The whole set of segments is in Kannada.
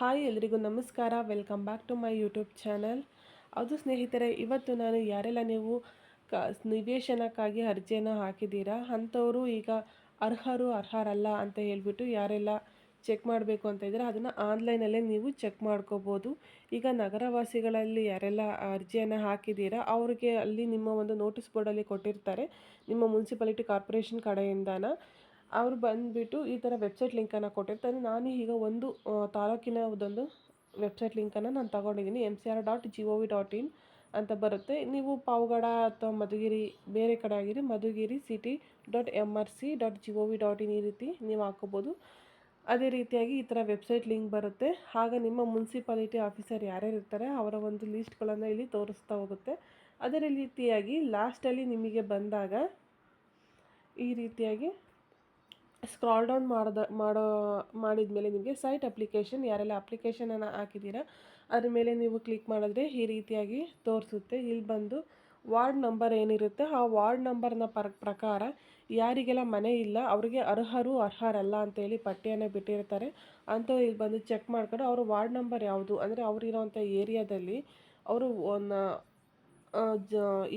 ಹಾಯ್ ಎಲ್ರಿಗೂ ನಮಸ್ಕಾರ. Welcome back to my YouTube channel. ಅದು ಸ್ನೇಹಿತರೆ, ಇವತ್ತು ನಾನು ಯಾರೆಲ್ಲ ನೀವು ನಿವೇಶನಕ್ಕಾಗಿ ಅರ್ಜಿಯನ್ನು ಹಾಕಿದ್ದೀರಾ ಅಂಥವರು ಈಗ ಅರ್ಹರಲ್ಲ ಅಂತ ಹೇಳ್ಬಿಟ್ಟು ಯಾರೆಲ್ಲ ಚೆಕ್ ಮಾಡಬೇಕು ಅಂತ ಇದ್ದೀರಾ ಅದನ್ನು ಆನ್ಲೈನಲ್ಲೇ ನೀವು ಚೆಕ್ ಮಾಡ್ಕೋಬೋದು. ಈಗ ನಗರವಾಸಿಗಳಲ್ಲಿ ಯಾರೆಲ್ಲ ಅರ್ಜಿಯನ್ನು ಹಾಕಿದ್ದೀರಾ ಅವ್ರಿಗೆ ಅಲ್ಲಿ ನಿಮ್ಮ ಒಂದು ನೋಟಿಸ್ ಬೋರ್ಡಲ್ಲಿ ಕೊಟ್ಟಿರ್ತಾರೆ, ನಿಮ್ಮ ಮುನ್ಸಿಪಾಲಿಟಿ ಕಾರ್ಪೊರೇಷನ್ ಕಡೆಯಿಂದನ ಅವ್ರು ಬಂದುಬಿಟ್ಟು ಈ ಥರ ವೆಬ್ಸೈಟ್ ಲಿಂಕನ್ನು ಕೊಟ್ಟಿರ್ತಾರೆ. ನಾನು ಈಗ ಒಂದು ತಾಲೂಕಿನದೊಂದು ವೆಬ್ಸೈಟ್ ಲಿಂಕನ್ನು ನಾನು ತಗೊಂಡಿದ್ದೀನಿ. mcr.gov.in ಅಂತ ಬರುತ್ತೆ. ನೀವು ಪಾವಗಡ ಅಥವಾ ಮಧುಗಿರಿ ಬೇರೆ ಕಡೆ ಆಗಿರಿ ಮಧುಗಿರಿ city.mrc.gov.in ಈ ರೀತಿ ನೀವು ಹಾಕೋಬೋದು. ಅದೇ ರೀತಿಯಾಗಿ ಈ ಥರ ವೆಬ್ಸೈಟ್ ಲಿಂಕ್ ಬರುತ್ತೆ. ಆಗ ನಿಮ್ಮ ಮುನ್ಸಿಪಾಲಿಟಿ ಆಫೀಸರ್ ಯಾರ್ಯಾರು ಇರ್ತಾರೆ ಅವರ ಒಂದು ಲೀಸ್ಟ್ಗಳನ್ನು ಇಲ್ಲಿ ತೋರಿಸ್ತಾ ಹೋಗುತ್ತೆ. ಅದೇ ರೀತಿಯಾಗಿ ಲಾಸ್ಟಲ್ಲಿ ನಿಮಗೆ ಬಂದಾಗ ಈ ರೀತಿಯಾಗಿ ಸ್ಕ್ರಾಲ್ ಡೌನ್ ಮಾಡಿದ ಮೇಲೆ ನಿಮಗೆ ಸೈಟ್ ಅಪ್ಲಿಕೇಶನ್ ಯಾರೆಲ್ಲ ಅಪ್ಲಿಕೇಶನನ್ನು ಹಾಕಿದ್ದೀರಾ ಅದ್ರ ಮೇಲೆ ನೀವು ಕ್ಲಿಕ್ ಮಾಡಿದ್ರೆ ಈ ರೀತಿಯಾಗಿ ತೋರಿಸುತ್ತೆ. ಇಲ್ಲಿ ಬಂದು ವಾರ್ಡ್ ನಂಬರ್ ಏನಿರುತ್ತೆ ಆ ವಾರ್ಡ್ ನಂಬರ್ನ ಪ್ರಕಾರ ಯಾರಿಗೆಲ್ಲ ಮನೆ ಇಲ್ಲ ಅವರಿಗೆ ಅರ್ಹರಲ್ಲ ಅಂತೇಳಿ ಪಟ್ಟಿಯನ್ನು ಬಿಟ್ಟಿರ್ತಾರೆ. ಅಂಥವ್ರು ಇಲ್ಲಿ ಬಂದು ಚೆಕ್ ಮಾಡ್ಕೊಂಡು ಅವರು ವಾರ್ಡ್ ನಂಬರ್ ಯಾವುದು ಅಂದರೆ ಅವರಿರೋವಂಥ ಏರಿಯಾದಲ್ಲಿ ಅವರು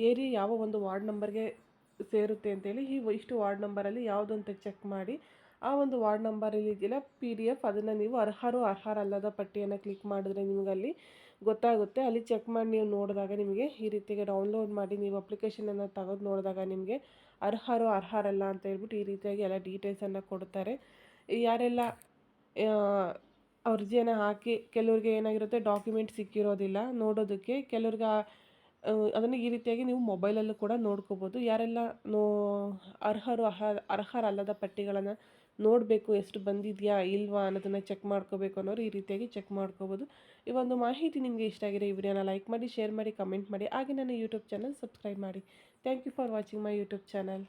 ಏರಿಯಾ ಯಾವ ಒಂದು ವಾರ್ಡ್ ನಂಬರ್ಗೆ ಸೇರುತ್ತೆ ಅಂತೇಳಿ ಇಷ್ಟು ವಾರ್ಡ್ ನಂಬರಲ್ಲಿ ಯಾವುದು ಅಂತ ಚೆಕ್ ಮಾಡಿ ಆ ಒಂದು ವಾರ್ಡ್ ನಂಬರಲ್ಲಿ ಇದೆಯಲ್ಲ PDF ಅದನ್ನು ನೀವು ಅರ್ಹರಲ್ಲದ ಪಟ್ಟಿಯನ್ನು ಕ್ಲಿಕ್ ಮಾಡಿದ್ರೆ ನಿಮಗಲ್ಲಿ ಗೊತ್ತಾಗುತ್ತೆ. ಅಲ್ಲಿ ಚೆಕ್ ಮಾಡಿ ನೀವು ನೋಡಿದಾಗ ನಿಮಗೆ ಈ ರೀತಿಗೆ ಡೌನ್ಲೋಡ್ ಮಾಡಿ ನೀವು ಅಪ್ಲಿಕೇಶನನ್ನು ತೆಗೆದು ನೋಡಿದಾಗ ನಿಮಗೆ ಅರ್ಹರಲ್ಲ ಅಂತ ಹೇಳ್ಬಿಟ್ಟು ಈ ರೀತಿಯಾಗಿ ಎಲ್ಲ ಡೀಟೇಲ್ಸನ್ನು ಕೊಡ್ತಾರೆ. ಯಾರೆಲ್ಲ ಅರ್ಜಿಯನ್ನು ಹಾಕಿ ಕೆಲವ್ರಿಗೆ ಏನಾಗಿರುತ್ತೆ ಡಾಕ್ಯುಮೆಂಟ್ ಸಿಕ್ಕಿರೋದಿಲ್ಲ ನೋಡೋದಕ್ಕೆ, ಕೆಲವ್ರಿಗೆ ಅದನ್ನು ಈ ರೀತಿಯಾಗಿ ನೀವು ಮೊಬೈಲಲ್ಲೂ ಕೂಡ ನೋಡ್ಕೋಬೋದು. ಯಾರೆಲ್ಲ ಅರ್ಹರಲ್ಲದ ಪಟ್ಟಿಗಳನ್ನು ನೋಡಬೇಕು ಎಷ್ಟು ಬಂದಿದೆಯಾ ಇಲ್ವಾ ಅನ್ನೋದನ್ನು ಚೆಕ್ ಮಾಡ್ಕೋಬೇಕು ಅನ್ನೋರು ಈ ರೀತಿಯಾಗಿ ಚೆಕ್ ಮಾಡ್ಕೋಬೋದು. ಈ ಒಂದು ಮಾಹಿತಿ ನಿಮಗೆ ಇಷ್ಟ ಆಗಿದೆ ಈ ವಿಡಿಯೋನ ಲೈಕ್ ಮಾಡಿ, ಶೇರ್ ಮಾಡಿ, ಕಮೆಂಟ್ ಮಾಡಿ, ಹಾಗೆ ನನ್ನ ಯೂಟ್ಯೂಬ್ ಚಾನಲ್ ಸಬ್ಸ್ಕ್ರೈಬ್ ಮಾಡಿ. Thank you for watching my YouTube channel.